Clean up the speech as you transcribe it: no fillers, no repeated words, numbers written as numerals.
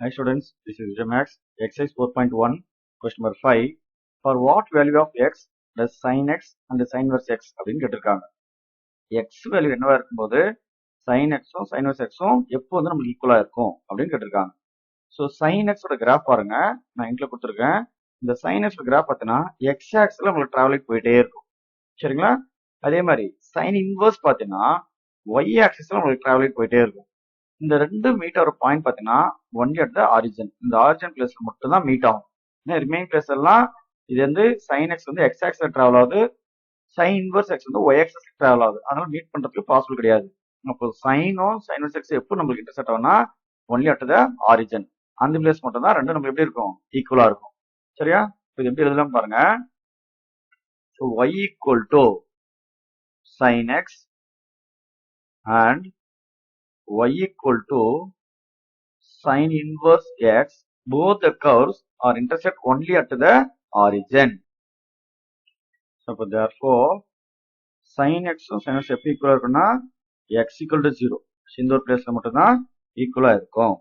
Hi students, this is Remax, exercise 4.1, question number 5. For what value of x does sin x and sin inverse x அப்படின்னு கேட்டிருக்காங்க. x value என்னவா இருக்கும்போது sin xும் sin inverse xும் எப்போ வந்து நமக்கு ஈக்குவலா இருக்கும் அப்படின்னு கேட்டிருக்காங்க. ஸோ sin x ஓட கிராஃப் பாருங்க, நான் இங்கே கொடுத்துருக்கேன். இந்த sin x கிராஃப் பார்த்தீங்கன்னா x ஆக்சிஸ்ல உங்களுக்கு டிராவலிங் போயிட்டே இருக்கும். சரிங்களா? அதே மாதிரி sin inverse பார்த்தீங்கன்னா y ஆக்சிஸ்ல உங்களுக்கு டிராவலிங் போயிட்டே இருக்கும். இந்த ரெண்டு மீட் ஆகிற பாயிண்ட் பார்த்தீங்கன்னா ஒன்லி அட் த ஆரிஜின். இந்த ஆரிஜின் பிளேஸ்ல மட்டும் தான் மீட் ஆகும். ரிமைனிங் பிளேஸ் எல்லாம் இது வந்து சைன் எக்ஸ் வந்து எக்ஸ் ஆக்ஸ்ல டிராவல் ஆகுது, சைன் இன்வர்ஸ் எக்ஸ் வந்து ஒய் ஆக்ஸ்ல டிராவல் ஆகுது. அதனால மீட் பண்றதுக்கு பாசிபிள் கிடையாது. அப்போ சைனும் சைன் இன்வர்ஸ் எக்ஸ் எப்போ நம்மளுக்கு இன்டர்செக்ட் ஆகும்னா ஒன்லி அட் த ஆரிஜின். அந்த பிளேஸ் மட்டும் தான் ரெண்டும் நம்மளுக்கு எப்படி இருக்கும், ஈக்குவலா இருக்கும். சரியா? இது எப்படி எழுதலாம் பாருங்க. So y equal to sine x and y equal to sin inverse x, both the curves are intersect only at the origin. So therefore sin x sin x எப்போ ஈக்குவலா இருக்கும்னா x equal to 0, இந்த ஒரு பிளேஸ்ல மட்டும் தான் ஈக்குவலா இருக்கும்.